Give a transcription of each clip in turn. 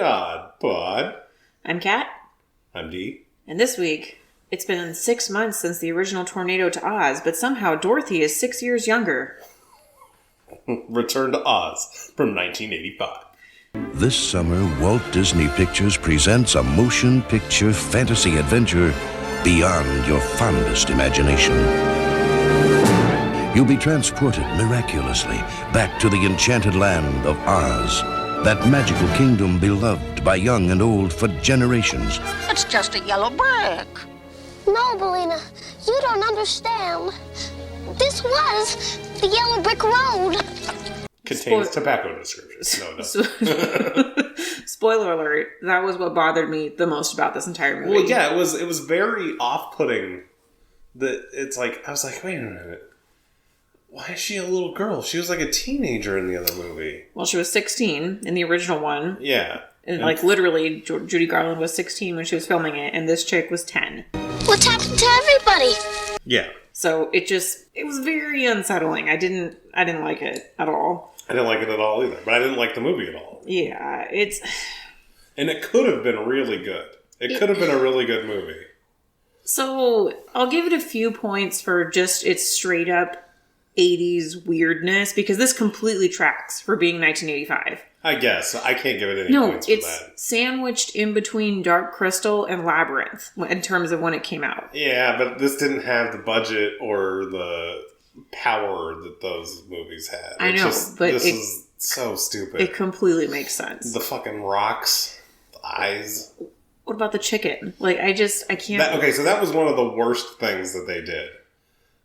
God Pod. I'm Kat. I'm Dee. And this week, it's been 6 months since the original Tornado to Oz, but somehow Dorothy is 6 years younger. Return to Oz from 1985. This summer, Walt Disney Pictures presents a motion picture fantasy adventure beyond your fondest imagination. You'll be transported miraculously back to the enchanted land of Oz, that magical kingdom beloved by young and old for generations. It's just a yellow brick. No, Bellina, you don't understand. This was the Yellow Brick Road. Contains tobacco descriptions. No, no. Spoiler alert, that was what bothered me the most about this entire movie. Well, yeah, it was very off-putting. That it's like, I was like, wait a minute. Why is she a little girl? She was like a teenager in the other movie. Well, she was 16 in the original one. Yeah. And like literally, Judy Garland was 16 when she was filming it, and this chick was 10. What's happened to everybody? Yeah. So it was very unsettling. I didn't like it at all. I didn't like it at all either, but I didn't like the movie at all. Yeah, And it could have been really good. It could have been a really good movie. So, I'll give it a few points for just its straight up 80s weirdness, because this completely tracks for being 1985. I guess. I can't give it any points for that. No, it's sandwiched in between Dark Crystal and Labyrinth in terms of when it came out. Yeah, but this didn't have the budget or the power that those movies had. I know, but this is so stupid. It completely makes sense. The fucking rocks, the eyes. What about the chicken? Like, I can't... Okay, so that was one of the worst things that they did.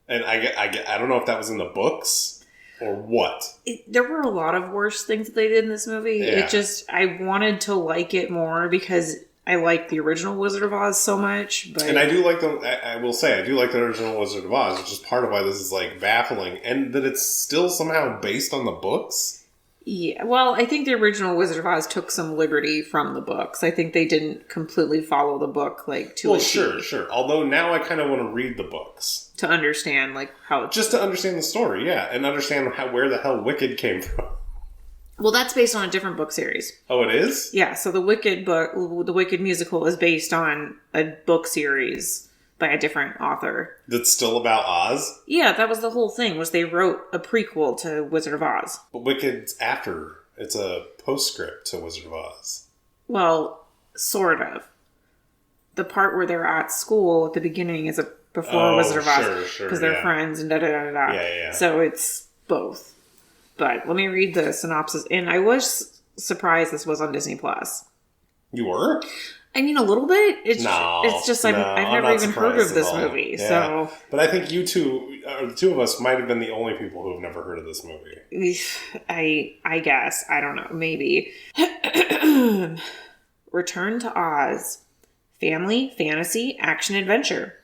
And I don't know if that was in the books or what. There were a lot of worse things that they did in this movie. Yeah. I wanted to like it more because I like the original Wizard of Oz so much. But... And I do like I will say, I do like the original Wizard of Oz, which is part of why this is like baffling. And that it's still somehow based on the books. Yeah, well, I think the original Wizard of Oz took some liberty from the books. I think they didn't completely follow the book, like, to a T. Sure. Although now I kind of want to read the books. To understand, like, how... Just to understand the story, yeah. And understand where the hell Wicked came from. Well, that's based on a different book series. Oh, it is? Yeah, so the Wicked musical is based on a book series by a different author. That's still about Oz? Yeah, that was the whole thing, was they wrote a prequel to Wizard of Oz. But Wicked's after. It's a postscript to Wizard of Oz. Well, sort of. The part where they're at school at the beginning is before Wizard of Oz. Sure, because they're friends and da-da-da-da-da. Yeah. So it's both. But let me read the synopsis. And I was surprised this was on Disney+. You were? I mean, a little bit. It's just I've never even heard of this movie. Yeah. So, but I think you two, the two of us, might have been the only people who have never heard of this movie. I guess. I don't know. Maybe. Return to Oz. Family, fantasy, action, adventure.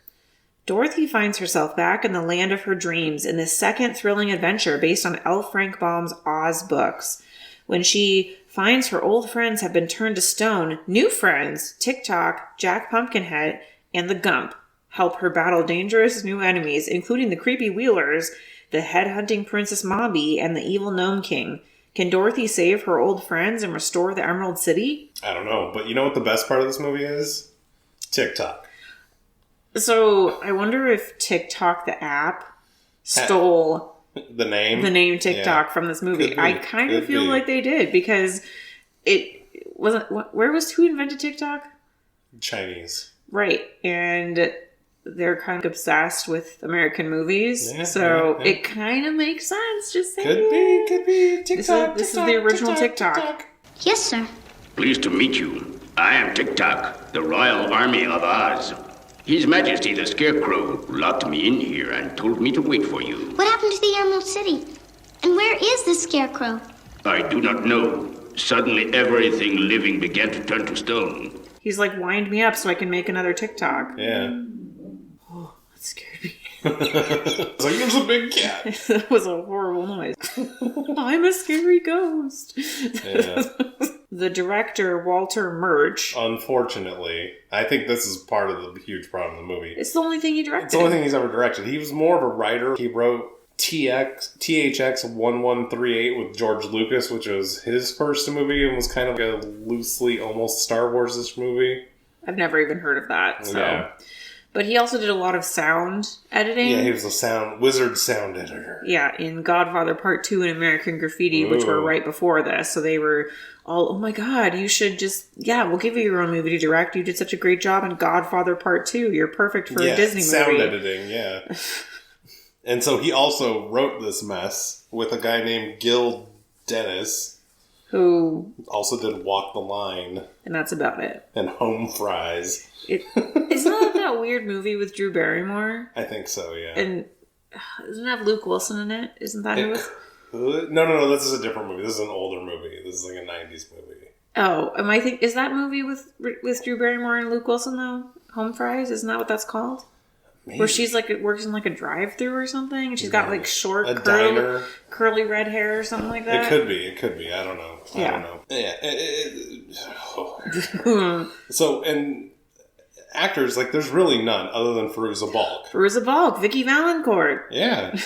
Dorothy finds herself back in the land of her dreams in this second thrilling adventure based on L. Frank Baum's Oz books. When she finds her old friends have been turned to stone, new friends, Tick-Tock, Jack Pumpkinhead, and the Gump, help her battle dangerous new enemies, including the creepy Wheelers, the head-hunting Princess Mombi, and the evil Gnome King. Can Dorothy save her old friends and restore the Emerald City? I don't know, but you know what the best part of this movie is? TikTok. So, I wonder if TikTok, the app, stole... The name TikTok from this movie. I kind of feel like they did, because it wasn't... Who invented TikTok? Chinese. Right. And they're kind of obsessed with American movies. Yeah, it kind of makes sense. Just saying. Could be. TikTok. This is the original TikTok. Yes, sir. Pleased to meet you. I am Tick-Tock, the Royal Army of Oz. His Majesty the Scarecrow locked me in here and told me to wait for you. What happened to the Emerald City? And where is the Scarecrow? I do not know. Suddenly everything living began to turn to stone. He's like, wind me up so I can make another TikTok. Yeah. Oh, that scared me. It's like, there's a big cat. That was a horrible noise. I'm a scary ghost. Yeah. The director, Walter Murch. Unfortunately, I think this is part of the huge problem in the movie. It's the only thing he directed. It's the only thing he's ever directed. He was more of a writer. He wrote THX 1138 with George Lucas, which was his first movie and was kind of a loosely almost Star Wars-ish movie. I've never even heard of that. So. Yeah. But he also did a lot of sound editing. Yeah, he was a wizard sound editor. Yeah, in Godfather Part 2 and American Graffiti, which were right before this. So they were all, oh my God, you should just, we'll give you your own movie to direct. You did such a great job in Godfather Part 2. You're perfect for a Disney movie. Sound editing, yeah. And so he also wrote this mess with a guy named Gil Dennis. Who also did Walk the Line. And that's about it. And Home Fries. Isn't that weird movie with Drew Barrymore? I think so, yeah. And doesn't it have Luke Wilson in it? Isn't that who? No, this is a different movie. This is an older movie. This is like a 90s movie. Oh, is that movie with Drew Barrymore and Luke Wilson though? Home Fries? Isn't that what that's called? Maybe. Where she's like works in like a drive-through or something, and she's got like short, curly red hair or something like that. It could be. I don't know. Yeah. So, and actors, like, there's really none other than Fairuza Balk. Vicky Valancourt. Yeah.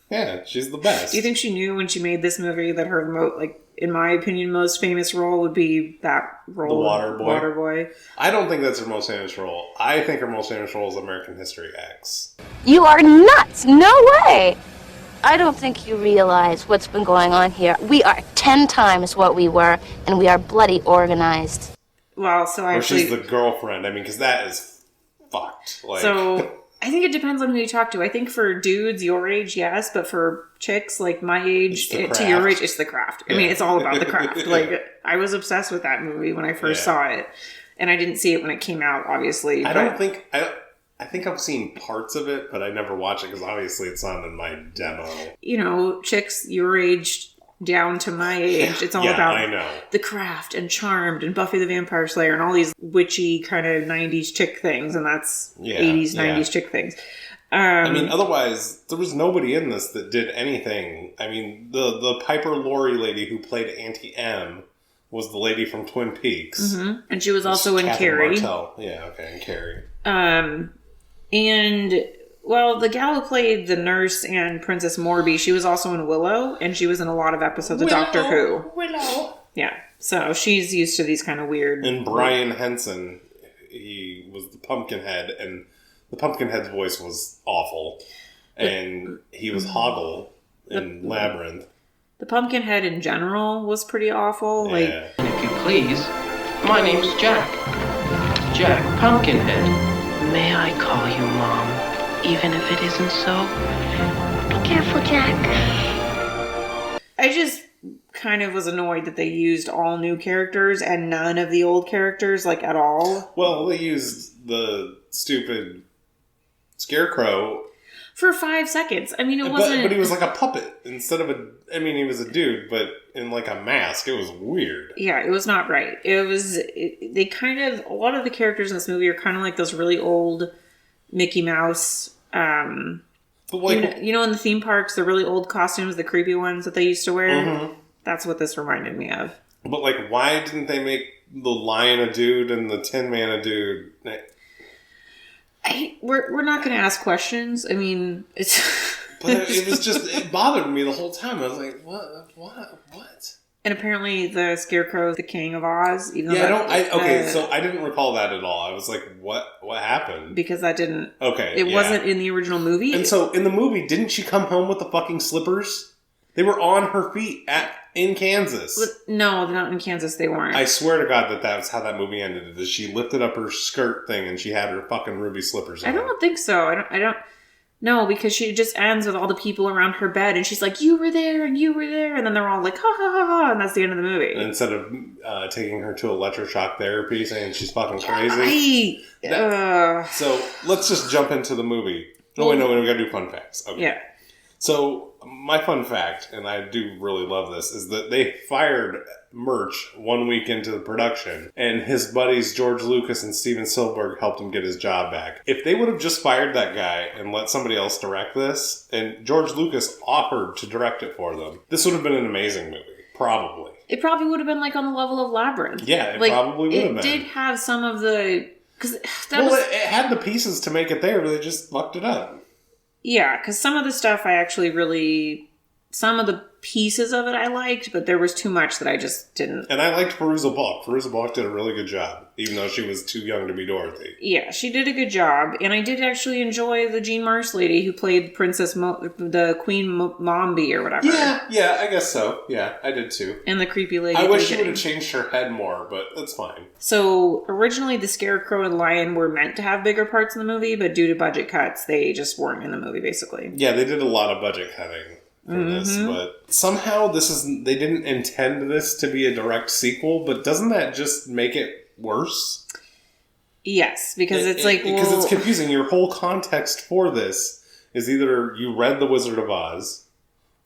Yeah, she's the best. Do you think she knew when she made this movie that her, in my opinion, most famous role would be that role? The Water Boy. Water Boy. I don't think that's her most famous role. I think her most famous role is American History X. You are nuts! No way! I don't think you realize what's been going on here. We are 10 times what we were, and we are bloody organized. Well, so she's the girlfriend. I mean, because that is fucked. So... I think it depends on who you talk to. I think for dudes your age, yes, but for chicks like my age to your age, it's The Craft. I mean, it's all about The Craft. I was obsessed with that movie when I first saw it, and I didn't see it when it came out, obviously. I think I've seen parts of it, but I never watched it because obviously it's not in my demo. You know, chicks your age down to my age, it's all about The Craft and Charmed and Buffy the Vampire Slayer and all these witchy kind of 90s chick things, and that's 80s, 90s chick things. I mean, otherwise, there was nobody in this that did anything. I mean, the Piper Laurie lady who played Auntie M was the lady from Twin Peaks. Mm-hmm. And she was also in Carrie. Martell. Yeah, okay, in Carrie. And... Well, the gal who played the nurse and Princess Morby, she was also in Willow, and she was in a lot of episodes of Doctor Who. Willow. Yeah, so she's used to these kind of weird... And Brian Henson, he was the Pumpkinhead, and the Pumpkinhead's voice was awful. And he was Hoggle in Labyrinth. The Pumpkinhead in general was pretty awful. Yeah. If you please, my name's Jack. Jack Pumpkinhead. May I call you Mom? Even if it isn't so. Be careful, Jack. I just kind of was annoyed that they used all new characters and none of the old characters, at all. Well, they used the stupid Scarecrow. For 5 seconds. I mean, it wasn't... But he was like a puppet instead of he was a dude, but in a mask. It was weird. Yeah, it was not right. They kind of... A lot of the characters in this movie are kind of like those really old... Mickey Mouse, in the theme parks, the really old costumes, the creepy ones that they used to wear. Mm-hmm. That's what this reminded me of. But why didn't they make the Lion a dude and the Tin Man a dude? We're not going to ask questions. I mean, it's. But it bothered me the whole time. I was like, what? And apparently the Scarecrow is the King of Oz. Even so I didn't recall that at all. I was like, what happened? Because that didn't... Okay, It wasn't in the original movie. And so in the movie, didn't she come home with the fucking slippers? They were on her feet in Kansas. No, not in Kansas. They weren't. I swear to God that's how that movie ended. That she lifted up her skirt thing and she had her fucking ruby slippers on. I don't think so. I don't... No, because she just ends with all the people around her bed, and she's like, you were there, and you were there, and then they're all like, ha, ha, ha, ha, and that's the end of the movie. And instead of taking her to electroshock therapy, saying she's fucking crazy. So, let's just jump into the movie. No, we gotta do fun facts. Okay. Yeah. So, my fun fact, and I do really love this, is that they fired Murch 1 week into the production, and his buddies George Lucas and Steven Spielberg helped him get his job back. If they would have just fired that guy and let somebody else direct this, and George Lucas offered to direct it for them, this would have been an amazing movie. Probably. It probably would have been on the level of Labyrinth. Yeah, it probably would have been. It did have some of the... It had the pieces to make it there, but they just fucked it up. Yeah, because some of the stuff I actually really... Some of the pieces of it I liked, but there was too much that I just didn't... And I liked Perusa Balk. Perusa Balk did a really good job, even though she was too young to be Dorothy. Yeah, she did a good job, and I did actually enjoy the Jean Marsh lady who played the Queen Mombi or whatever. Yeah, I guess so. Yeah, I did too. And the creepy lady. I wish she would have changed her head more, but that's fine. So, originally the Scarecrow and Lion were meant to have bigger parts in the movie, but due to budget cuts, they just weren't in the movie, basically. Yeah, they did a lot of budget cutting for this, but somehow they didn't intend this to be a direct sequel, but doesn't that just make it worse? Yes, because because it's confusing. Your whole context for this is either you read The Wizard of Oz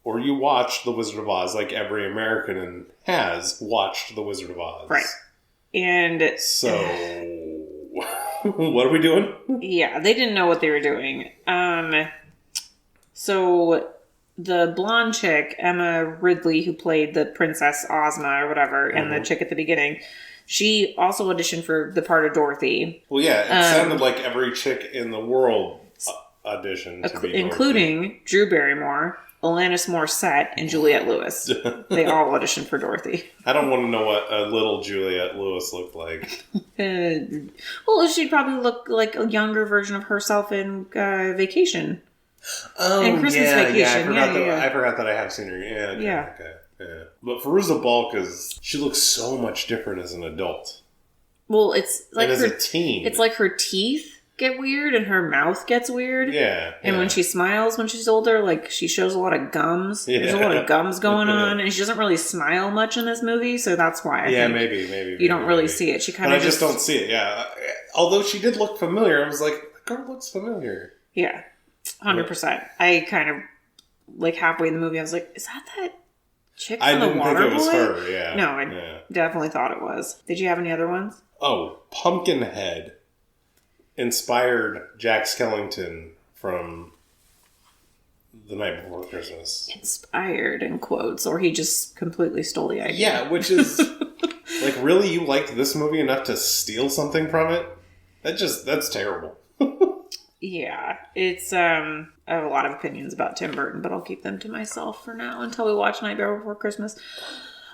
or you watched The Wizard of Oz, like every American has watched The Wizard of Oz. Right. And so what are we doing? Yeah, they didn't know what they were doing. So the blonde chick, Emma Ridley, who played the Princess Ozma or whatever, and the chick at the beginning, she also auditioned for the part of Dorothy. Well, yeah, it sounded like every chick in the world auditioned to be Dorothy. Including Drew Barrymore, Alanis Morissette, and Juliette Lewis. They all auditioned for Dorothy. I don't want to know what a little Juliette Lewis looked like. Well, she'd probably look like a younger version of herself in Vacation. Oh, and Christmas Vacation. I forgot that I have seen her. Yeah. But Perusa Balk she looks so much different as an adult. Well, it's like and as a teen. It's like her teeth get weird and her mouth gets weird. Yeah. And when she smiles when she's older, like she shows a lot of gums. Yeah. There's a lot of gums going on, and she doesn't really smile much in this movie, so that's why I think maybe you don't really see it. She kind of I just don't see it. Yeah. Although she did look familiar, I was like, the girl looks familiar. Yeah. 100%. I kind of, like, halfway in the movie, I was like, is that chick from the Waterboy? I didn't think it was her, yeah. No, I definitely thought it was. Did you have any other ones? Oh, Pumpkinhead inspired Jack Skellington from The Night Before Christmas. Inspired, in quotes, or he just completely stole the idea. Yeah, which is, like, really, you liked this movie enough to steal something from it? That's terrible. Yeah, it's, I have a lot of opinions about Tim Burton, but I'll keep them to myself for now until we watch Nightmare Before Christmas.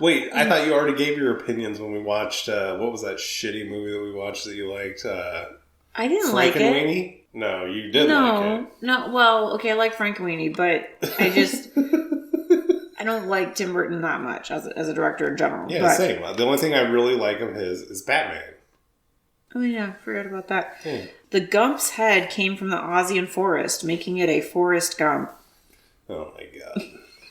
Wait, I thought you already gave your opinions when we watched, what was that shitty movie that we watched that you liked? I didn't like it. Frankenweenie? No, you did like it. No, well, okay, I like Frankenweenie, but I just, I don't like Tim Burton that much as a director in general. Yeah, same. The only thing I really like of his is Batman. Oh yeah, forgot about that. The Gump's head came from the Ozian forest, making it a Forrest Gump. Oh my god.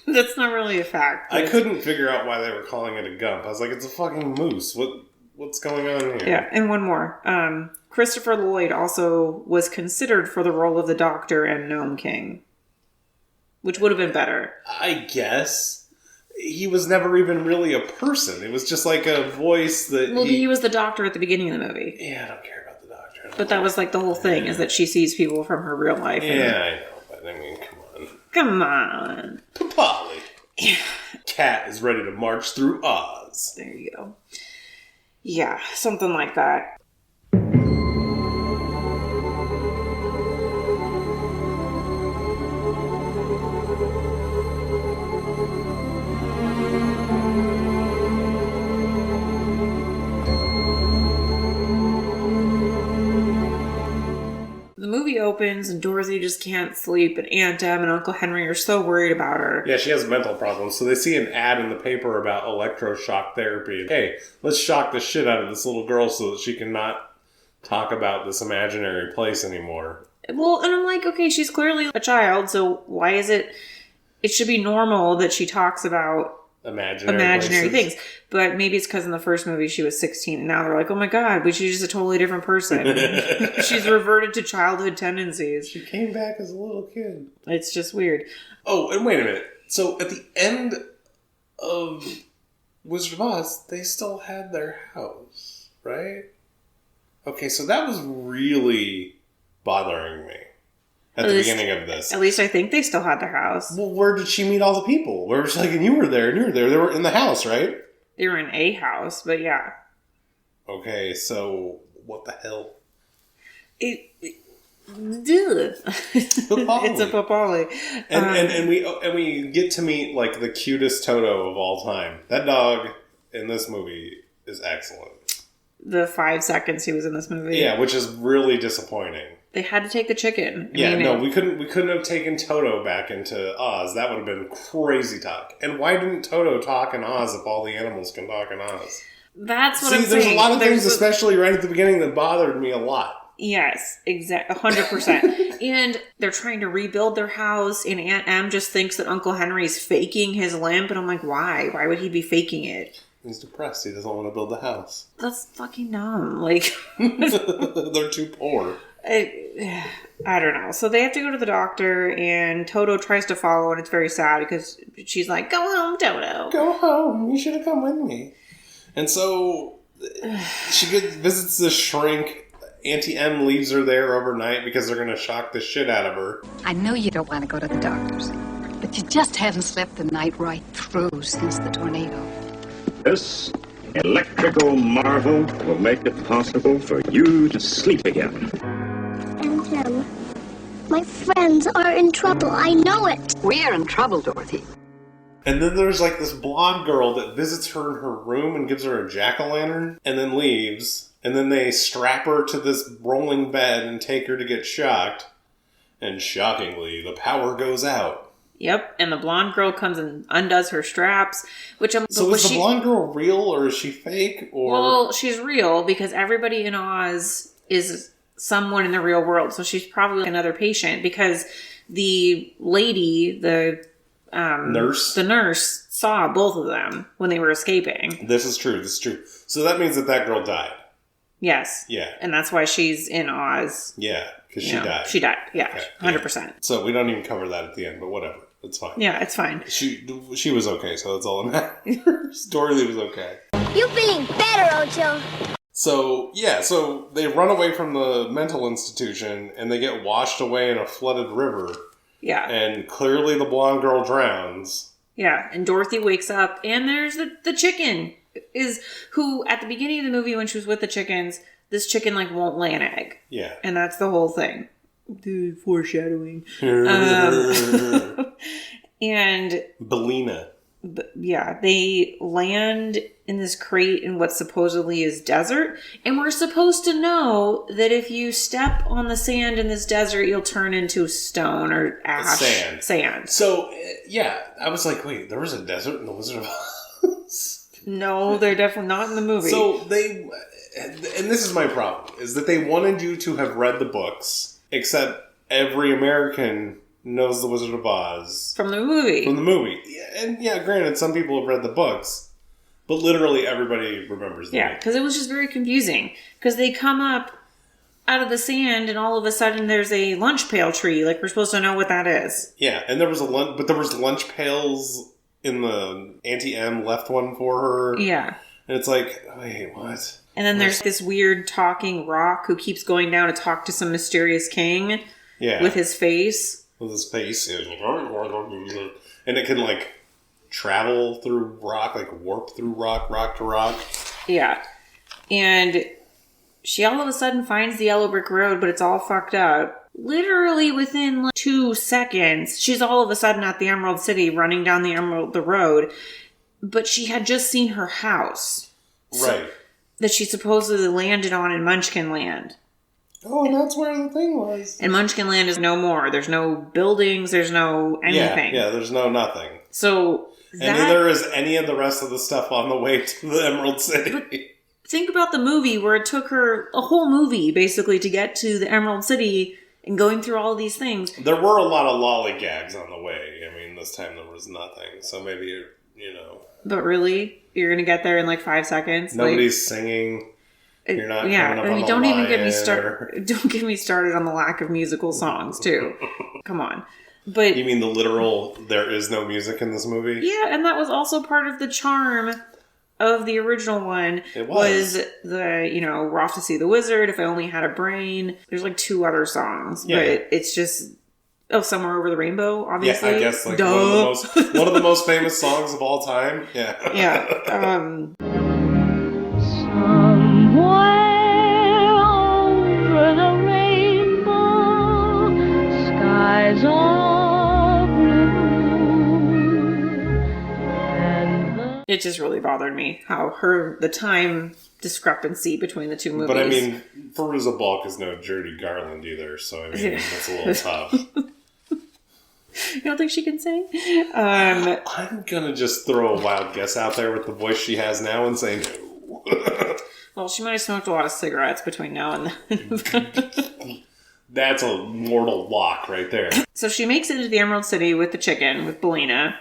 That's not really a fact. I couldn't figure out why they were calling it a Gump. I was like, it's a fucking moose. What's going on here? Yeah, and one more. Christopher Lloyd also was considered for the role of the Doctor and Gnome King, which would have been better. I guess. He was never even really a person. It was just like a voice that he was the Doctor at the beginning of the movie. Yeah, I don't care about the Doctor. But that was like the whole thing, is that she sees people from her real life. Yeah, I know. But I mean, come on. Come on. Papali. Cat is ready to march through Oz. There you go. Yeah, something like that. The movie opens and Dorothy just can't sleep, and Aunt Em and Uncle Henry are so worried about her. Yeah, she has mental problems. So they see an ad in the paper about electroshock therapy. Hey, let's shock the shit out of this little girl so that she can not talk about this imaginary place anymore. Well, and I'm like, okay, she's clearly a child, so why is it should be normal that she talks about imaginary things. But maybe it's because in the first movie she was 16 and now they're like, oh my god, but she's just a totally different person. She's reverted to childhood tendencies. She came back as a little kid. It's just weird. Oh, and wait a minute. So at the end of Wizard of Oz, they still had their house, right? Okay, so that was really bothering me at the beginning of this. At least I think they still had their house. Well, where did she meet all the people? Where was she like, and you were there, and you were there. They were in the house, right? They were in a house, but yeah. Okay, so what the hell? It's a Papali. And we get to meet like the cutest Toto of all time. That dog in this movie is excellent. The 5 seconds he was in this movie. Yeah, which is really disappointing. They had to take the chicken. We couldn't have taken Toto back into Oz. That would have been crazy talk. And why didn't Toto talk in Oz if all the animals can talk in Oz? That's what I'm saying. There's a lot of things, especially right at the beginning, that bothered me a lot. Yes, exactly, 100%. And they're trying to rebuild their house, and Aunt Em just thinks that Uncle Henry's faking his limp, and I'm like, why? Why would he be faking it? He's depressed. He doesn't want to build the house. That's fucking dumb. Like, they're too poor. I don't know. So they have to go to the doctor, and Toto tries to follow, and it's very sad because she's like, "Go home, Toto. Go home. You should have come with me." And so she visits the shrink. Auntie Em leaves her there overnight because they're going to shock the shit out of her. I know you don't want to go to the doctor's, but you just haven't slept the night right through since the tornado. This electrical marvel will make it possible for you to sleep again. Aunt Em, my friends are in trouble. I know it. We're in trouble, Dorothy. And then there's like this blonde girl that visits her in her room and gives her a jack-o'-lantern and then leaves. And then they strap her to this rolling bed and take her to get shocked. And shockingly, the power goes out. Yep, and the blonde girl comes and undoes her straps, which I'm... So is the blonde girl real or is she fake? Or Well, she's real because everybody in Oz is someone in the real world. So she's probably another patient because the lady, the nurse saw both of them when they were escaping. This is true. So that means that girl died. Yes. Yeah. And that's why she's in Oz. Yeah, because she died. She died, yeah, okay. 100%. Yeah. So we don't even cover that at the end, but whatever. It's fine. Yeah, it's fine. She was okay, so that's all that matters. Dorothy was okay. You're feeling better, Ocho. So they run away from the mental institution, and they get washed away in a flooded river. Yeah. And clearly the blonde girl drowns. Yeah, and Dorothy wakes up, and there's the chicken, who at the beginning of the movie when she was with the chickens, this chicken like won't lay an egg. Yeah. And that's the whole thing. The foreshadowing. And Bellina. Yeah, they land in this crate in what supposedly is desert, and we're supposed to know that if you step on the sand in this desert, you'll turn into stone or ash. Sand. So, yeah, I was like, wait, there was a desert in The Wizard of Oz? No, they're definitely not in the movie. So and this is my problem, is that they wanted you to have read the books, except every American knows The Wizard of Oz. From the movie. And yeah, granted, some people have read the books, but literally everybody remembers the movie. Yeah, because it was just very confusing. Because they come up out of the sand and all of a sudden there's a lunch pail tree. Like, we're supposed to know what that is. Yeah, and there was lunch pails in the Auntie Em left one for her. Yeah. And it's like, wait, what? And then there's this weird talking rock who keeps going down to talk to some mysterious king. Yeah. With his face. And it can, like, travel through rock, like, warp through rock to rock. Yeah. And she all of a sudden finds the yellow brick road, but it's all fucked up. Literally within like 2 seconds, she's all of a sudden at the Emerald City running down the road. But she had just seen her house. Right. That she supposedly landed on in Munchkin Land. Oh, and that's where the thing was. And Munchkin Land is no more. There's no buildings. There's no anything. Yeah, there's no nothing. So and neither is any of the rest of the stuff on the way to the Emerald City. But think about the movie where it took her a whole movie, basically, to get to the Emerald City and going through all these things. There were a lot of lollygags on the way. I mean, this time there was nothing. So maybe, you know. But really? You're going to get there in like 5 seconds? Nobody's singing. You're not coming up on the don't even get me started. Don't get me started on the lack of musical songs too. Come on. But you mean the literal there is no music in this movie? Yeah, and that was also part of the charm of the original one. It was the, we're off to see the wizard, if I only had a brain. There's like 2 other songs, but it's just Somewhere Over the Rainbow, obviously. Yeah, I guess like one of the most famous songs of all time. Yeah. Yeah. Somewhere over the rainbow, skies are blue. It just really bothered me how the time discrepancy between the two movies. But I mean, Fairuza Balk is no Judy Garland either, so I mean, that's a little tough. You don't think she can sing? I'm gonna just throw a wild guess out there with the voice she has now and say no. Well, she might have smoked a lot of cigarettes between now and then. That's a mortal lock right there. So she makes it into the Emerald City with the chicken, with Belina.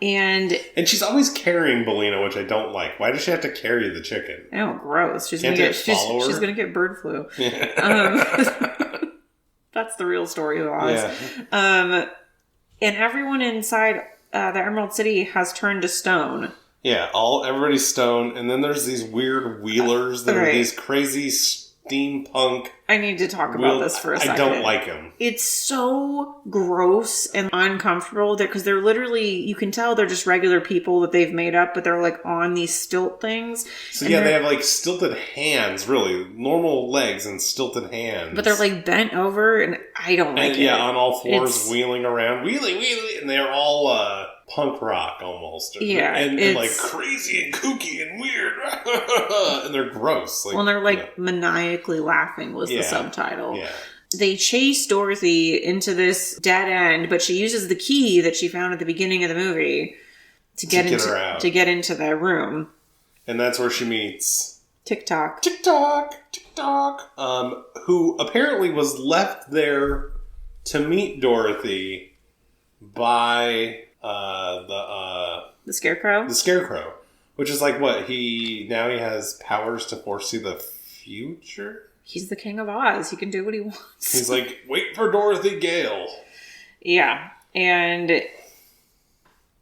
And she's always carrying Belina, which I don't like. Why does she have to carry the chicken? Oh, gross. She's Can't gonna it follow her? she's gonna get bird flu. That's the real story of Oz. Yeah. And everyone inside the Emerald City has turned to stone. Yeah, everybody's stone, and then there's these weird wheelers that are these crazy steampunk. I need to talk about this for a second. I don't like them. It's so gross and uncomfortable because they're literally, you can tell they're just regular people that they've made up, but they're like on these stilt things. So yeah, they have like stilted hands, really. Normal legs and stilted hands. But they're like bent over, and I don't like it. Yeah, on all fours, wheeling around. Wheelie, and they're all punk rock almost. Yeah. And like crazy and kooky and weird. And they're gross. Well, they're like maniacally laughing was the subtitle. Yeah. They chase Dorothy into this dead end, but she uses the key that she found at the beginning of the movie to get into the room. And that's where she meets TikTok. Who apparently was left there to meet Dorothy by the Scarecrow. The Scarecrow, which is like what he has powers to foresee the future. He's the King of Oz. He can do what he wants. He's like, wait for Dorothy Gale. Yeah, and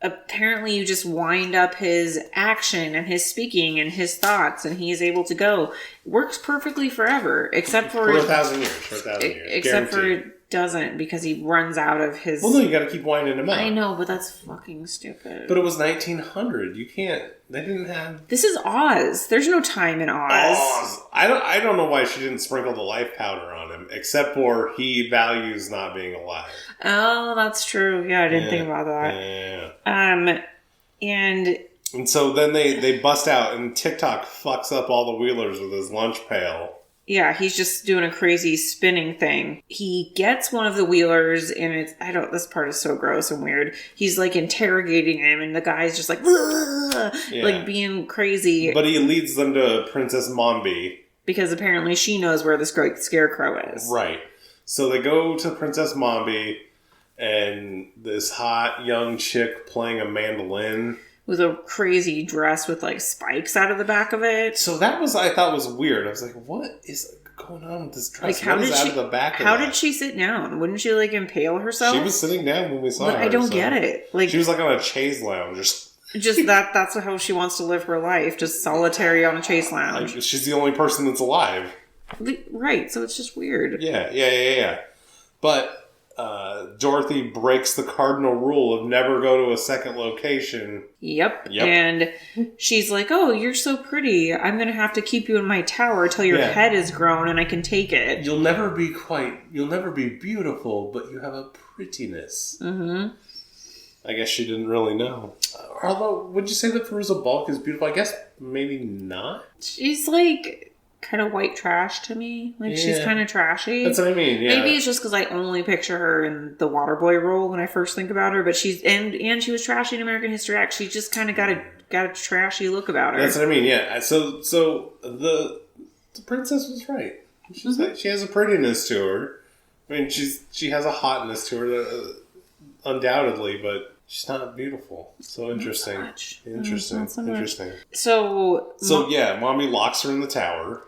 apparently you just wind up his action and his speaking and his thoughts, and he is able to go. Works perfectly forever, except for 1,000 years. Except for it doesn't, because he runs out of his. Well, no, you got to keep winding him up. I know, but that's fucking stupid. But it was 1900. You can't. They didn't have. This is Oz. There's no time in Oz. I don't know why she didn't sprinkle the life powder on him, except for he values not being alive. Oh, that's true. Yeah, I didn't think about that. Yeah. And so then they bust out, and TikTok fucks up all the wheelers with his lunch pail. Yeah, he's just doing a crazy spinning thing. He gets one of the wheelers, and this part is so gross and weird. He's like interrogating him, and the guy's just like, like being crazy. But he leads them to Princess Mombi. Because apparently she knows where the Scarecrow is. Right. So they go to Princess Mombi, and this hot young chick playing a mandolin. With a crazy dress with like spikes out of the back of it. So that I thought was weird. I was like, what is going on with this dress? Like, how how did she sit down? Wouldn't she like impale herself? She was sitting down when we saw her. I don't get it. Like, she was like on a chaise lounge. Just that's how she wants to live her life. Just solitary on a chaise lounge. Like, she's the only person that's alive. Right. So it's just weird. Yeah. But Dorothy breaks the cardinal rule of never go to a second location. Yep. And she's like, oh, you're so pretty. I'm going to have to keep you in my tower till your head is grown and I can take it. You'll never be beautiful, but you have a prettiness. Mm-hmm. I guess she didn't really know. Although, would you say that Fairuza Balk is beautiful? I guess maybe not. She's like kind of white trash to me. Like, she's kind of trashy. That's what I mean, yeah. Maybe it's just because I only picture her in the Waterboy role when I first think about her, but she's and she was trashy in American History X. She just kind of got a trashy look about her. That's what I mean, yeah. So the princess was right. She's like, she has a prettiness to her. I mean, she has a hotness to her, undoubtedly, but she's not beautiful. So interesting. Interesting. So yeah, Mommy locks her in the tower.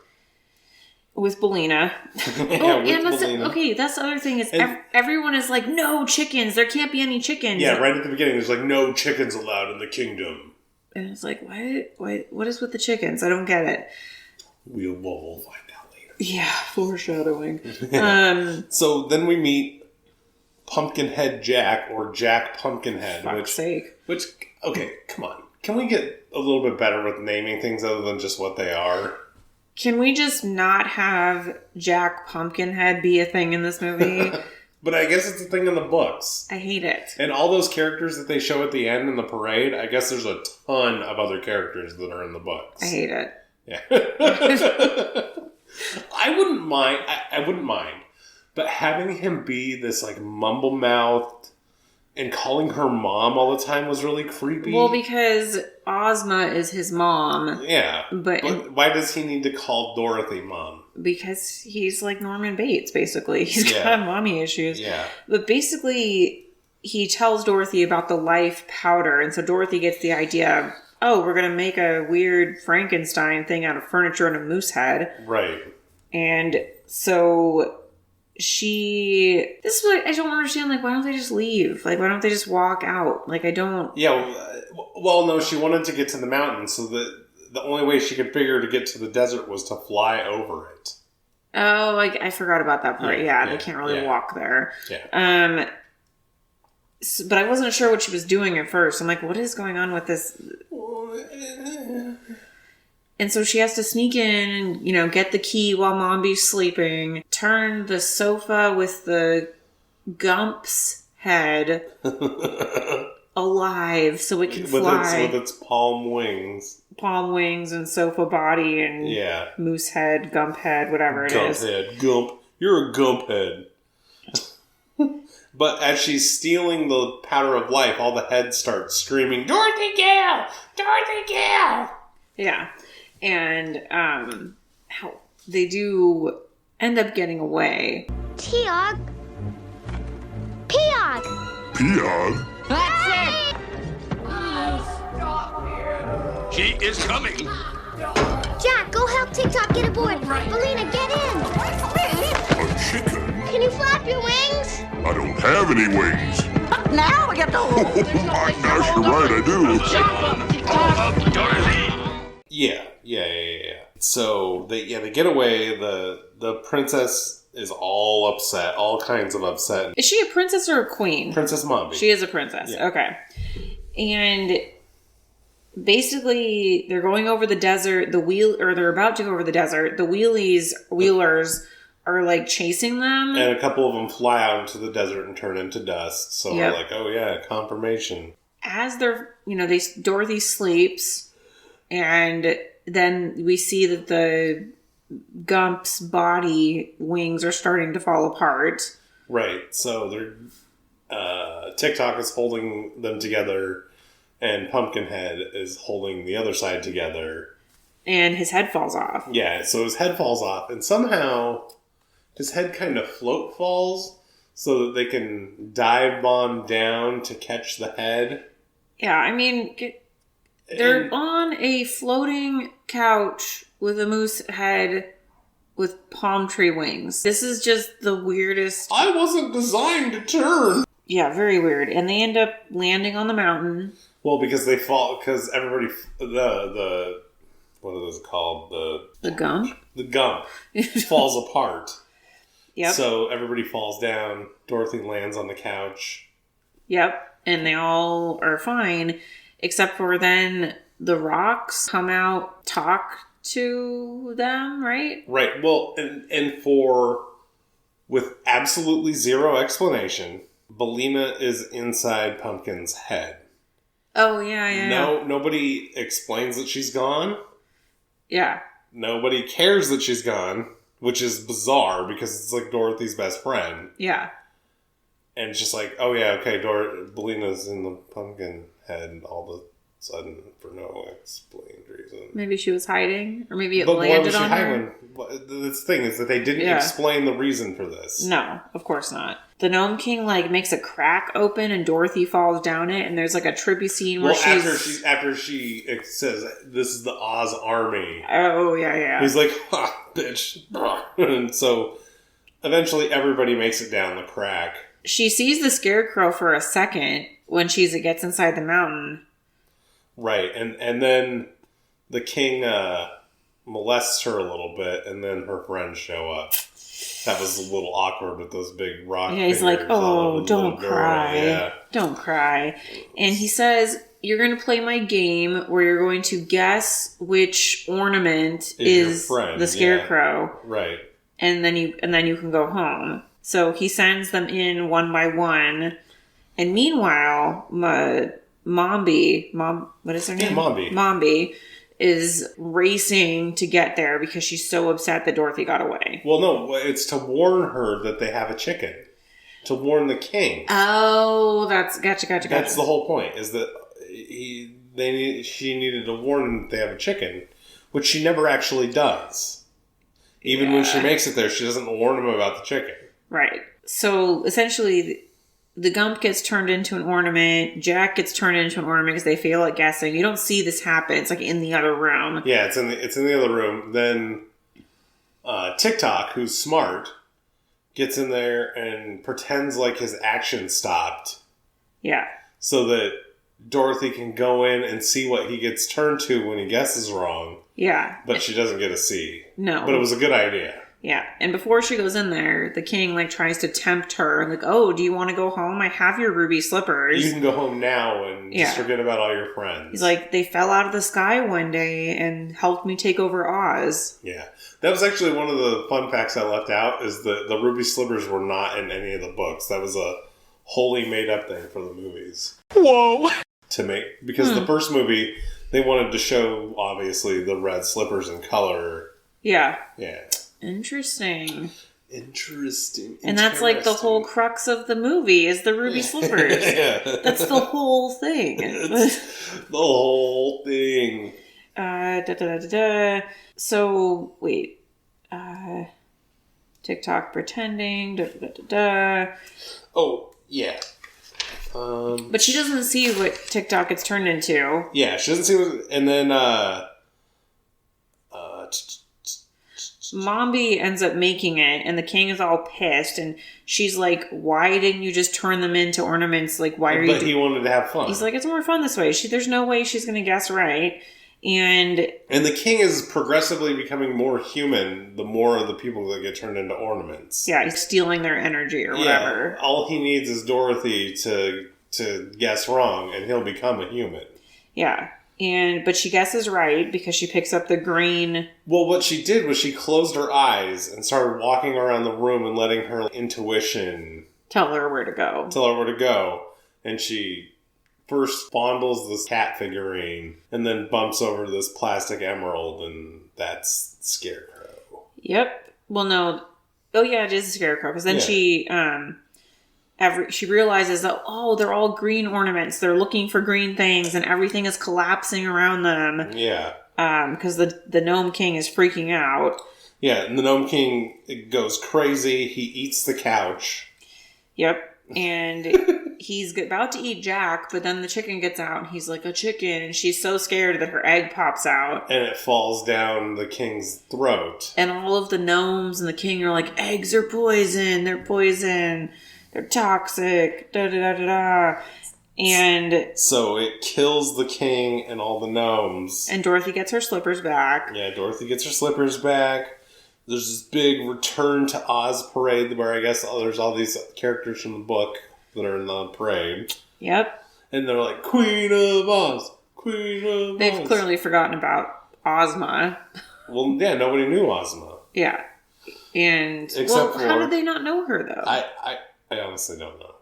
With Belina. That's the other thing is everyone is like, no chickens. There can't be any chickens. Yeah, right at the beginning, there's like, no chickens allowed in the kingdom. And it's like, what is with the chickens? I don't get it. We'll find out later. Yeah, foreshadowing. So then we meet Pumpkinhead Jack, or Jack Pumpkinhead. Fuck's sake. Which, okay, come on. Can we get a little bit better with naming things other than just what they are? Can we just not have Jack Pumpkinhead be a thing in this movie? But I guess it's a thing in the books. I hate it. And all those characters that they show at the end in the parade, I guess there's a ton of other characters that are in the books. I hate it. Yeah. I wouldn't mind. I wouldn't mind. But having him be this, like, mumble-mouthed and calling her mom all the time was really creepy. Well, because Ozma is his mom. Yeah. But why does he need to call Dorothy mom? Because he's like Norman Bates, basically. He's got mommy issues. Yeah. But basically, he tells Dorothy about the life powder. And so Dorothy gets the idea of, oh, we're going to make a weird Frankenstein thing out of furniture and a moose head. Right. And so this is what I don't understand. Like, why don't they just leave? Like, why don't they just walk out? Like, I don't. Yeah. Well, no, she wanted to get to the mountain, so the only way she could figure to get to the desert was to fly over it. Oh, I forgot about that part. Yeah, they can't really walk there. Yeah. But I wasn't sure what she was doing at first. I'm like, what is going on with this? And so she has to sneak in and, get the key while Mombi's sleeping, turn the sofa with the Gump's head alive so it can fly. With its palm wings. Palm wings and sofa body and moose head, Gump head, whatever it is. Gump head. Gump. You're a Gump head. But as she's stealing the powder of life, all the heads start screaming, Dorothy Gale! Dorothy Gale! Yeah. And they do end up getting away. Peog. Peog. Peog? That's it. She is coming. Jack, go help TikTok get aboard. Belina, get in. A chicken? Can you flap your wings? I don't have any wings. Now we get to Oh, my gosh, you're right, I do. Dorothy. Yeah. So they get away. The princess is all upset, all kinds of upset. Is she a princess or a queen? Princess Mombi. She is a princess. Yeah. Okay. And basically, they're going over the desert. They're about to go over the desert. The wheelers are like chasing them, and a couple of them fly out into the desert and turn into dust. So we're like, oh yeah, confirmation. As they're, Dorothy sleeps, and then we see that the Gump's body wings are starting to fall apart. Right. So they're TikTok is holding them together, and Pumpkinhead is holding the other side together. And his head falls off. Yeah. So his head falls off, and somehow his head kind of float falls so that they can dive bomb down to catch the head. Yeah, I mean, they're on a floating couch with a moose head with palm tree wings. This is just the weirdest. I wasn't designed to turn. Yeah, very weird. And they end up landing on the mountain. Well, because they fall, because everybody, the what is it called? The Gump? The Gump falls apart. Yep. So everybody falls down. Dorothy lands on the couch. Yep. And they all are fine, except for then the rocks come out, talk to them, right? Right. Well, and with absolutely zero explanation, Belina is inside Pumpkin's head. Oh, yeah. Nobody explains that she's gone. Yeah. Nobody cares that she's gone, which is bizarre because it's like Dorothy's best friend. Yeah. And it's just like, oh yeah, okay, Belina's in the pumpkin head all of a sudden for no explained reason. Maybe she was hiding, or maybe it landed on her. The thing is that they didn't explain the reason for this. No, of course not. The Gnome King makes a crack open, and Dorothy falls down it, and there's a trippy scene where after she says, "This is the Oz Army." Oh yeah. He's like, "Ha, bitch!" And so eventually, everybody makes it down the crack. She sees the Scarecrow for a second when she gets inside the mountain. Right, and then the king molests her a little bit, and then her friends show up. That was a little awkward with those big rock fingers. Yeah, he's like, oh, don't cry. Yeah. Don't cry. And he says, you're going to play my game where you're going to guess which ornament is the Scarecrow. Yeah. Right. And then you can go home. So he sends them in one by one. And meanwhile, Mombi, what is her name? Mombi is racing to get there because she's so upset that Dorothy got away. Well, no, it's to warn her that they have a chicken. To warn the king. Oh, that's gotcha. That's the whole point, is that she needed to warn them that they have a chicken, which she never actually does. Even when she makes it there, she doesn't warn them about the chicken. Right. So essentially, the Gump gets turned into an ornament. Jack gets turned into an ornament because they fail at guessing. You don't see this happen. It's like in the other room. Yeah, it's in the other room. Then TikTok, who's smart, gets in there and pretends like his action stopped. Yeah. So that Dorothy can go in and see what he gets turned to when he guesses wrong. Yeah. But she doesn't get to see. No. But it was a good idea. Yeah. And before she goes in there, the king like tries to tempt her. Like, oh, do you want to go home? I have your ruby slippers. You can go home now and just forget about all your friends. He's like, they fell out of the sky one day and helped me take over Oz. Yeah. That was actually one of the fun facts I left out, is that the ruby slippers were not in any of the books. That was a wholly made up thing for the movies. Whoa! Because the first movie, they wanted to show, obviously, the red slippers in color. Yeah. Yeah. Interesting. And that's like the whole crux of the movie is the ruby slippers. Yeah. That's the whole thing. The whole thing. So, wait. TikTok pretending. Oh, yeah. But she doesn't see what TikTok gets turned into. Yeah, she doesn't see what... And then, Mombi ends up making it, and the king is all pissed, and she's like, why didn't you just turn them into ornaments? Like, why are you... But he wanted to have fun. He's like, it's more fun this way. There's no way she's going to guess right. And the king is progressively becoming more human the more of the people that get turned into ornaments. Yeah, he's stealing their energy or whatever. Yeah, all he needs is Dorothy to guess wrong, and he'll become a human. Yeah. But she guesses right because she picks up the green. Well, what she did was she closed her eyes and started walking around the room and letting her intuition tell her where to go. And she first fondles this cat figurine and then bumps over this plastic emerald, and that's Scarecrow. Yep. Well, no. Oh, yeah, it is a Scarecrow. Because then she realizes that, they're all green ornaments. They're looking for green things, and everything is collapsing around them. Yeah. Because the Gnome King is freaking out. Yeah, and the Gnome King goes crazy. He eats the couch. Yep. And he's about to eat Jack, but then the chicken gets out, and he's like, a chicken, and she's so scared that her egg pops out. And it falls down the king's throat. And all of the gnomes and the king are like, eggs are poison, they're poison, they're toxic, da-da-da-da-da. And so it kills the king and all the gnomes. And Dorothy gets her slippers back. Yeah, Dorothy gets her slippers back. There's this big Return to Oz parade where I guess there's all these characters from the book that are in the parade. Yep. And they're like, Queen of Oz, Queen of Oz. They've clearly forgotten about Ozma. Well, yeah, nobody knew Ozma. Yeah. And, how did they not know her, though? I honestly don't know.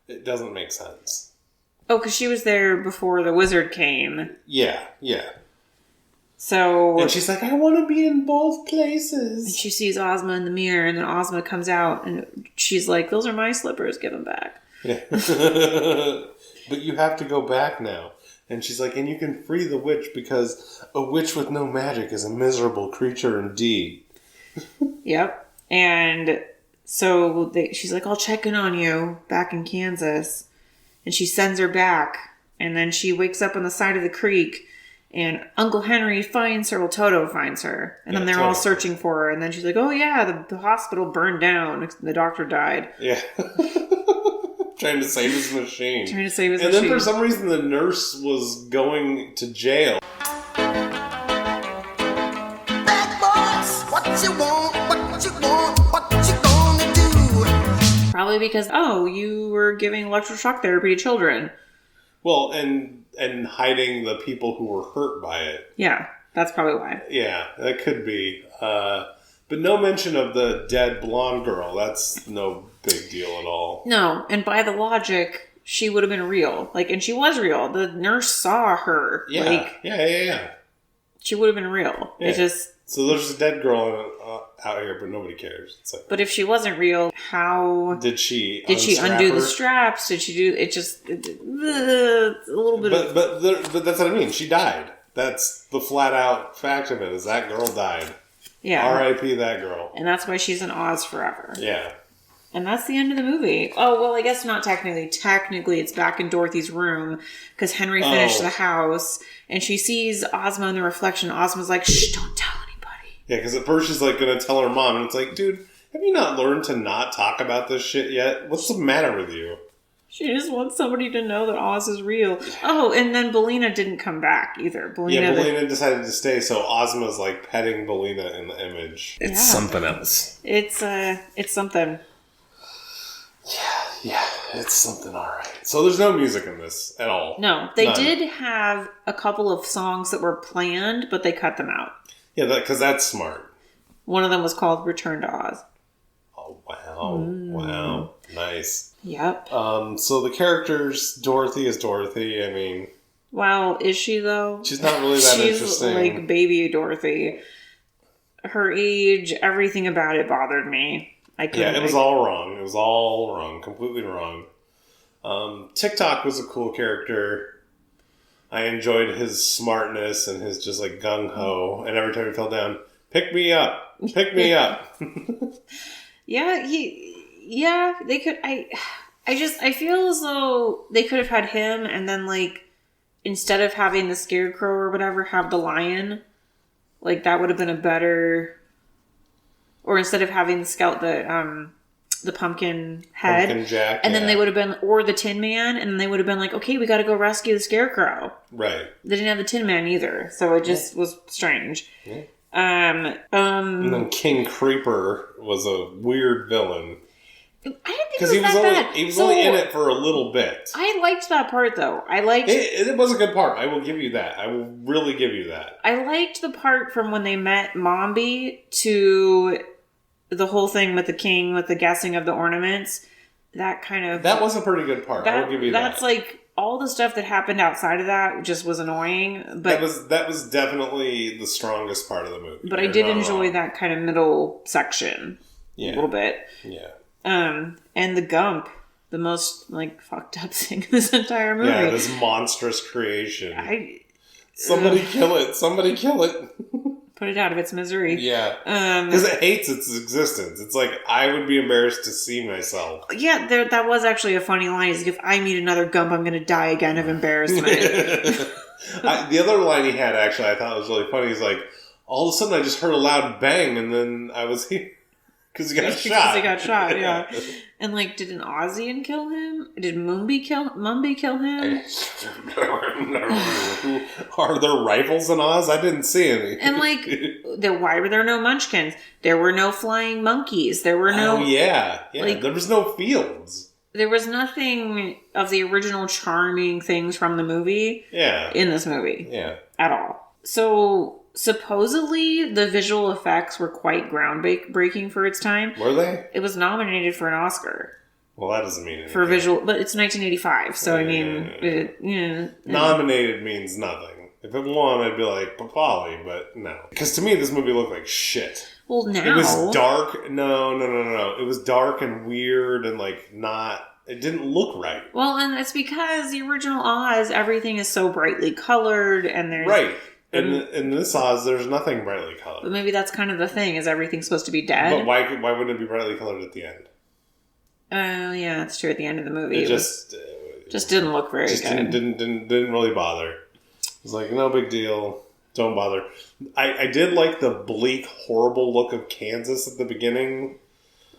It doesn't make sense. Oh, because she was there before the wizard came. Yeah. So... And she's like, I want to be in both places. And she sees Ozma in the mirror, and then Ozma comes out, and she's like, those are my slippers, give them back. Yeah. But you have to go back now. And she's like, and you can free the witch, because a witch with no magic is a miserable creature indeed. Yep. And so she's like, I'll check in on you back in Kansas. And she sends her back. And then she wakes up on the side of the creek, and Uncle Henry finds her. Well, Toto finds her. And then they're all searching for her. And then she's like, oh yeah, the hospital burned down. The doctor died. Yeah. Trying to save his machine. And then for some reason the nurse was going to jail. Bad boys, what you want, what you want, what you gonna do? Probably because, you were giving electroshock therapy to children. Well, and hiding the people who were hurt by it. Yeah, that's probably why. Yeah, that could be. But no mention of the dead blonde girl. That's no big deal at all. No, and by the logic, she would have been real. Like, and she was real. The nurse saw her. Yeah, like, yeah. She would have been real. Yeah. It just... So there's a dead girl out here, but nobody cares. It's like, but if she wasn't real, how... Did she undo her? the straps? Did she do... a little bit of... But that's what I mean. She died. That's the flat out fact of it, is that girl died. Yeah. R.I.P. that girl. And that's why she's in Oz forever. Yeah. And that's the end of the movie. Oh, well, I guess not technically. Technically, it's back in Dorothy's room because Henry finished the house and she sees Ozma in the reflection. Ozma's like, shh, don't tell anybody. Yeah, because at first she's like going to tell her mom, and it's like, dude, have you not learned to not talk about this shit yet? What's the matter with you? She just wants somebody to know that Oz is real. Oh, and then Bellina didn't come back either. Bellina decided to stay, so Ozma's like petting Bellina in the image. It's something else. It's something. Yeah, it's something alright. So there's no music in this at all. No, they None. did have a couple of songs that were planned, but they cut them out. Yeah, because that's smart. One of them was called Return to Oz. Oh, wow. Wow. Nice. Yep. So the characters, Dorothy is Dorothy. I mean... Wow, is she though? She's not really that interesting. She's like baby Dorothy. Her age, everything about it bothered me. It was all wrong. It was all wrong. Completely wrong. TikTok was a cool character. I enjoyed his smartness and his just like gung-ho. And every time he fell down, pick me up. Pick me up. They could... I feel as though they could have had him and then like, instead of having the scarecrow or whatever, have the lion. Like, that would have been a better... Or instead of having the pumpkin head. Pumpkin Jack, and then they would have been... Or the Tin Man. And then they would have been like, okay, we got to go rescue the scarecrow. Right. They didn't have the Tin Man either. So it just was strange. Yeah. And then King Creeper was a weird villain. I didn't think it was that bad. He was only in it for a little bit. I liked that part, though. I liked... It was a good part. I will give you that. I will really give you that. I liked the part from when they met Mombi to the whole thing with the king, with the guessing of the ornaments. That kind of... That was a pretty good part. I will give you that. That's like... All the stuff that happened outside of that just was annoying. But that was definitely the strongest part of the movie. But I did enjoy that kind of middle section. Yeah. A little bit. Yeah. And the Gump, the most like fucked up thing in this entire movie. Yeah, this monstrous creation. Somebody kill it. Somebody kill it. Put it out of its misery. Yeah. Because it hates its existence. It's like, I would be embarrassed to see myself. Yeah, that was actually a funny line. Is if I meet another Gump, I'm going to die again of embarrassment. The other line he had, actually, I thought was really funny. He's like, all of a sudden I just heard a loud bang, and then I was here. Because he got shot. Because he got shot, yeah. And like, did an Ozian kill him? Did Mumby kill him? Are there rifles in Oz? I didn't see any. And like, why were there no munchkins? There were no flying monkeys. There were no... Oh, yeah. Like, there was no fields. There was nothing of the original charming things from the movie in this movie. Yeah. At all. So... Supposedly, the visual effects were quite groundbreaking for its time. Were they? It was nominated for an Oscar. Well, that doesn't mean anything. For visual, but it's 1985, so I mean... Nominated means nothing. If it won, I'd be like, Papali, but no. Because to me, this movie looked like shit. Well, now... It was dark. No. It was dark and weird and like not... It didn't look right. Well, and it's because the original Oz, everything is so brightly colored and there's... Right. In this Oz, there's nothing brightly colored. But maybe that's kind of the thing, is everything's supposed to be dead. But why wouldn't it be brightly colored at the end? Oh, yeah, that's true. At the end of the movie, it just didn't look very good. Didn't really bother. It was like, no big deal. Don't bother. I did like the bleak, horrible look of Kansas at the beginning.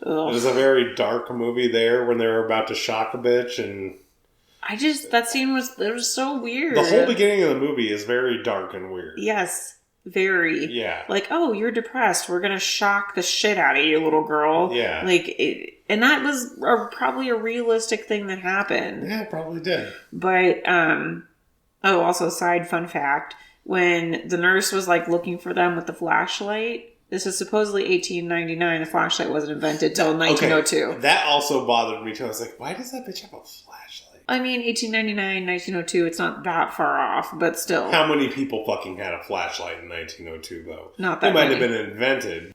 Ugh. It was a very dark movie there when they were about to shock a bitch and... that scene was so weird. The whole beginning of the movie is very dark and weird. Yes, very. Yeah. Like, oh, you're depressed. We're gonna shock the shit out of you, little girl. Yeah. And that was probably a realistic thing that happened. Yeah, it probably did. But, also side fun fact, when the nurse was like looking for them with the flashlight, This is supposedly 1899. The flashlight wasn't invented till 1902. Okay, that also bothered me too. I was like, why does that bitch have a flashlight? I mean, 1899, 1902, it's not that far off, but still. How many people fucking had a flashlight in 1902, though? Not that It might many. have been invented.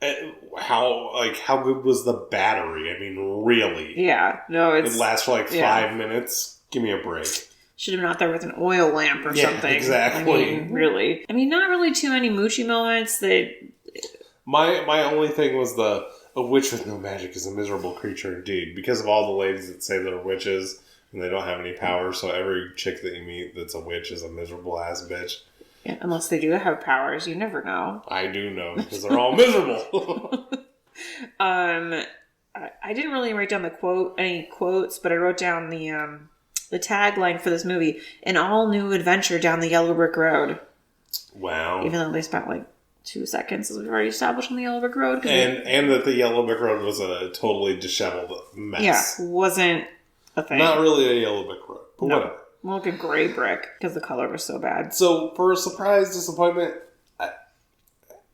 How good was the battery? I mean, really? Yeah, no, It lasts for like 5 minutes? Give me a break. Should have been out there with an oil lamp or something. Exactly. I mean, really. I mean, not really too many Moochie moments that... My only thing was a witch with no magic is a miserable creature indeed. Because of all the ladies that say they're witches and they don't have any power, so every chick that you meet that's a witch is a miserable ass bitch. Yeah, unless they do have powers, you never know. I do know, because they're all miserable. I didn't really write down any quotes, but I wrote down the tagline for this movie: "An all-new adventure down the yellow brick road." Wow. Even though they spent like 2 seconds, as we've already established, on the yellow brick road. And that the yellow brick road was a totally disheveled mess. Yeah, wasn't a thing. Not really a yellow brick road, but whatever. More like a gray brick, because the color was so bad. So, for a surprise disappointment,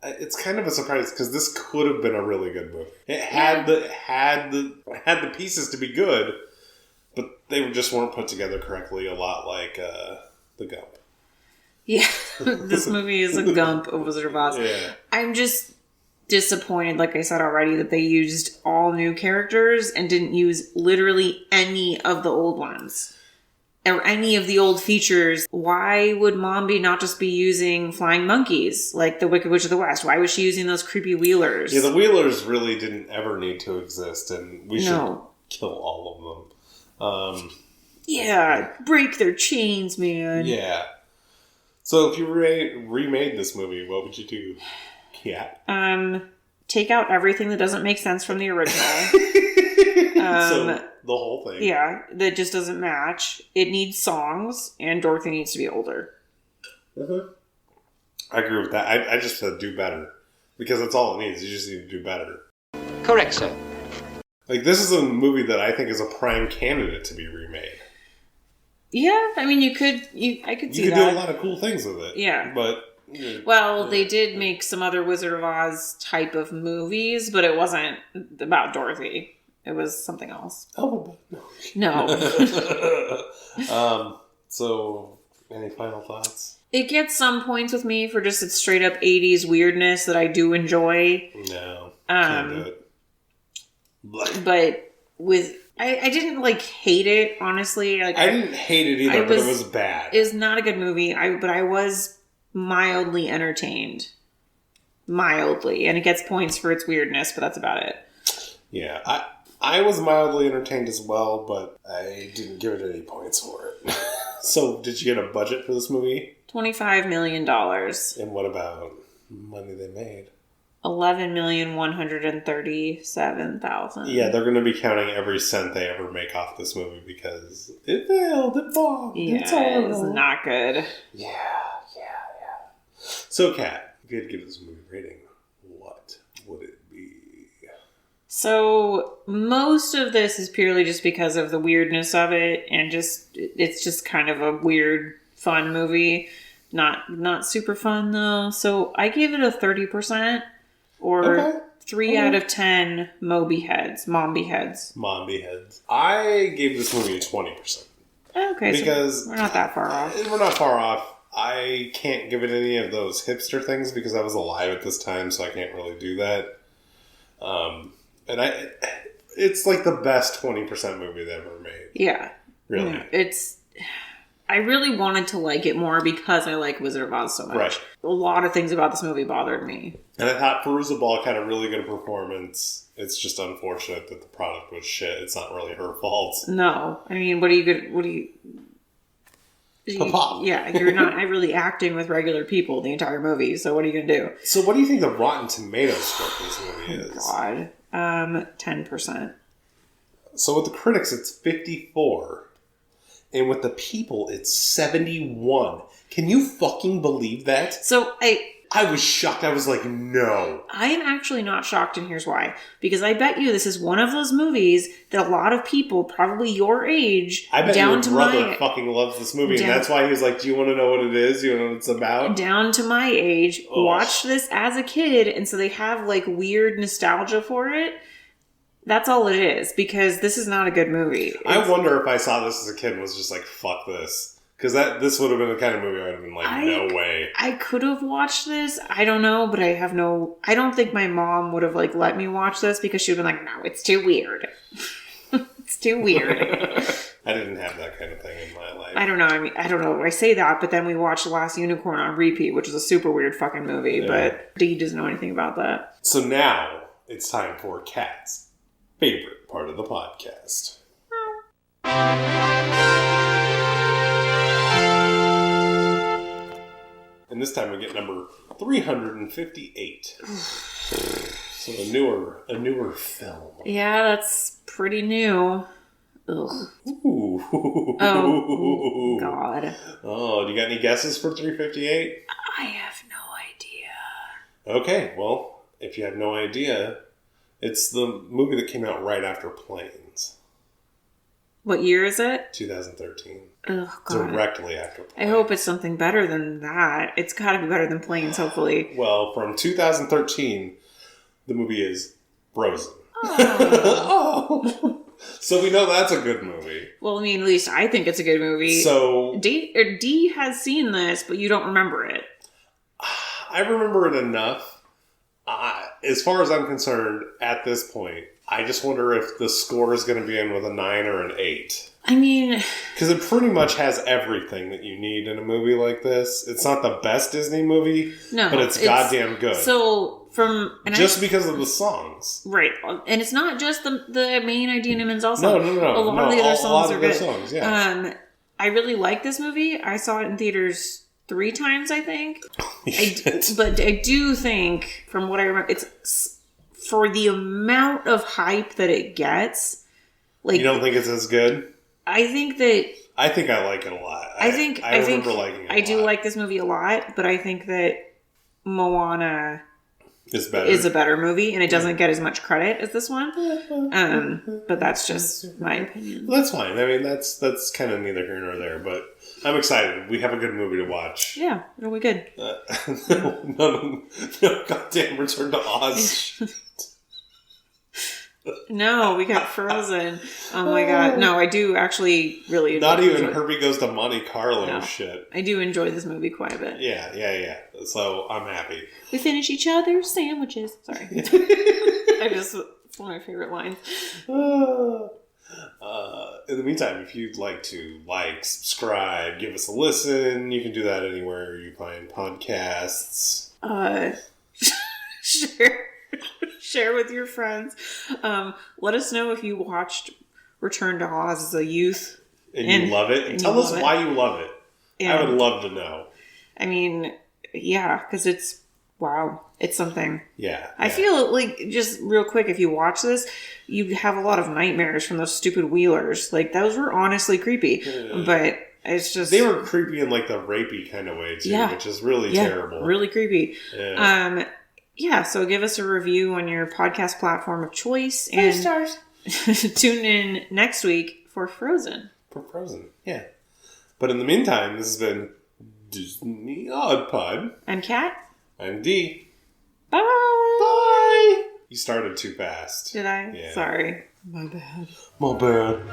it's kind of a surprise, because this could have been a really good movie. It had the pieces to be good, but they just weren't put together correctly, a lot like The Gump. Yeah, this movie is a Gump of Wizard of Oz. Yeah. I'm just disappointed, like I said already, that they used all new characters and didn't use literally any of the old ones. Or any of the old features. Why would Mombi not just be using flying monkeys like the Wicked Witch of the West? Why was she using those creepy wheelers? Yeah, the wheelers really didn't ever need to exist, and we should kill all of them. Yeah, break their chains, man. Yeah. So if you remade this movie, what would you do, Kat? Take out everything that doesn't make sense from the original. So the whole thing. Yeah, that just doesn't match. It needs songs, and Dorothy needs to be older. Mm-hmm. I agree with that. I just said do better. Because that's all it needs. You just need to do better. Correct, sir. Like, this is a movie that I think is a prime candidate to be remade. Yeah, I mean, I could see that. You could do a lot of cool things with it. Yeah. But... Well, they did make some other Wizard of Oz type of movies, but it wasn't about Dorothy. It was something else. Oh, no. So, any final thoughts? It gets some points with me for just its straight up 80s weirdness that I do enjoy. No, can't do it. But I didn't like hate it, honestly. Like, I didn't hate it either, but it was bad. It was not a good movie, but I was mildly entertained. Mildly. And it gets points for its weirdness, but that's about it. Yeah, I was mildly entertained as well, but I didn't give it any points for it. So, did you get a budget for this movie? $25 million. And what about money they made? $11,137,000. Yeah, they're going to be counting every cent they ever make off this movie because it failed, it bombed, it's It's not good. Yeah. So, Kat, if you had to give this movie a rating, what would it be? So, most of this is purely just because of the weirdness of it, and it's just kind of a weird, fun movie. Not super fun, though. So, I give it a 30%, or 3 out of 10 Mombi heads. I gave this movie a 20%. Okay, because so we're not that far off. We're not far off. I can't give it any of those hipster things because I was alive at this time, so I can't really do that. And it's like the best 20% movie they ever made. Yeah. Really. Yeah, I really wanted to like it more because I like Wizard of Oz so much. Right. A lot of things about this movie bothered me. And I thought Fairuza Balk had a really good performance. It's just unfortunate that the product was shit. It's not really her fault. No. I mean, what are you... Papa. Yeah, you're not really acting with regular people the entire movie, so what are you going to do? So what do you think the Rotten Tomatoes score for this movie is? God. 10%. So with the critics, it's 54. And with the people, it's 71. Can you fucking believe that? So I was shocked. I was like, no. I am actually not shocked, and here's why. Because I bet you this is one of those movies that a lot of people, probably your age, I bet down your to brother my fucking loves this movie, down- and that's why he was like, do you want to know what it is? Do you want to know what it's about? down to my age, Oh. watched this as a kid, and so they have like weird nostalgia for it. That's all it is, because this is not a good movie. I wonder if I saw this as a kid and was just like, fuck this. Because this would have been the kind of movie I would have been like, no way. I could have watched this. I don't know, but I don't think my mom would have like let me watch this because she would have been like, no, it's too weird. It's too weird. I didn't have that kind of thing in my life. I don't know. I don't know. I say that, but then we watched The Last Unicorn on repeat, which is a super weird fucking movie, but Dee doesn't know anything about that. So now it's time for Kat's favorite part of the podcast. And this time we get number 358. So a newer film. Yeah, that's pretty new. Ugh. Ooh. Oh, God. Oh, do you got any guesses for 358? I have no idea. Okay, well, if you have no idea, it's the movie that came out right after Planes. What year is it? 2013. Oh, God. Directly after Planes. I hope it's something better than that. It's got to be better than Planes, hopefully. Well, from 2013, the movie is Frozen. Oh. So we know that's a good movie. Well, I mean, at least I think it's a good movie. So Dee has seen this, but you don't remember it. I remember it enough. As far as I'm concerned, at this point, I just wonder if the score is going to be in with a 9 or an 8. I mean... Because it pretty much has everything that you need in a movie like this. It's not the best Disney movie, but it's goddamn good. So, because of the songs. Right. And it's not just the main Idina Menzel No. song. A lot of the other songs are good. Songs, yeah. I really like this movie. I saw it in theaters 3 times, I think. But I do think, from what I remember, it's... For the amount of hype that it gets... like, you don't think it's as good? I think that... I think I like it a lot. I remember liking it I do like this movie a lot, but I think that Moana is a better movie, and it doesn't get as much credit as this one. But that's just my opinion. Well, that's fine. I mean, that's kind of neither here nor there, but I'm excited. We have a good movie to watch. Yeah, it'll be good. No, goddamn Return to Oz. No, we got Frozen. Oh my God. No, I do actually really Not even Herbie Goes to Monte Carlo shit. I do enjoy this movie quite a bit. Yeah. So I'm happy. We finish each other's sandwiches. Sorry. It's one of my favorite lines. In the meantime, if you'd like to subscribe, give us a listen, you can do that anywhere you find podcasts. Share with your friends. Let us know if you watched Return to Oz as a youth. And you love it. And tell us why you love it. I would love to know. I mean, yeah, because it's something. Yeah. I feel like, just real quick, if you watch this, you have a lot of nightmares from those stupid Wheelers. Like, those were honestly creepy. But it's just... They were creepy in, like, the rapey kind of way, too, which is really terrible. Really creepy. Yeah. So give us a review on your podcast platform of choice. And 5 stars. Tune in next week for Frozen. Yeah. But in the meantime, this has been Disney Odd Pod. I'm Kat. I'm Dee. Bye. Bye. You started too fast. Did I? Yeah. Sorry. My bad. My bad.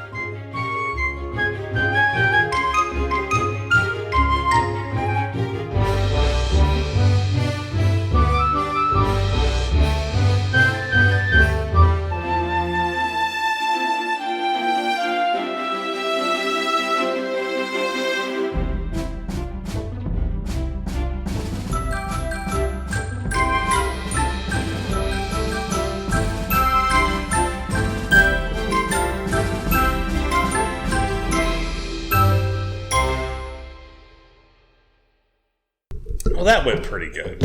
Well, that went pretty good.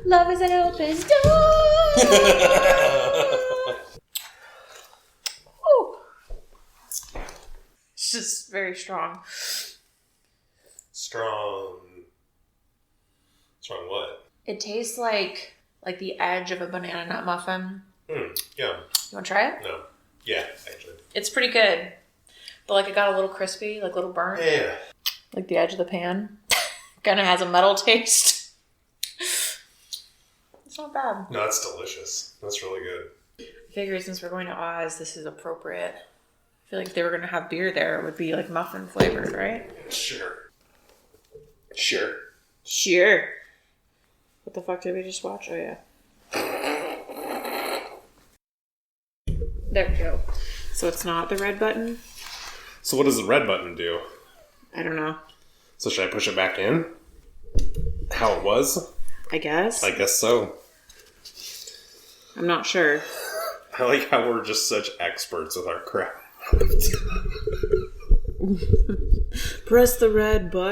Love is an open door. It's just very strong. Strong what? It tastes like the edge of a banana nut muffin. Yeah. You want to try it? No. Yeah, actually. It's pretty good. But like it got a little crispy, like a little burnt. Yeah. Like the edge of the pan. Kind of has a metal taste. It's not bad. No, it's delicious. That's really good. I figure since we're going to Oz, this is appropriate. I feel like if they were going to have beer there, it would be like muffin flavored, right? Sure. What the fuck did we just watch? Oh, yeah. There we go. So it's not the red button? So what does the red button do? I don't know. So should I push it back in? How it was? I guess. I guess so. I'm not sure. I like how we're just such experts with our craft. Press the red button.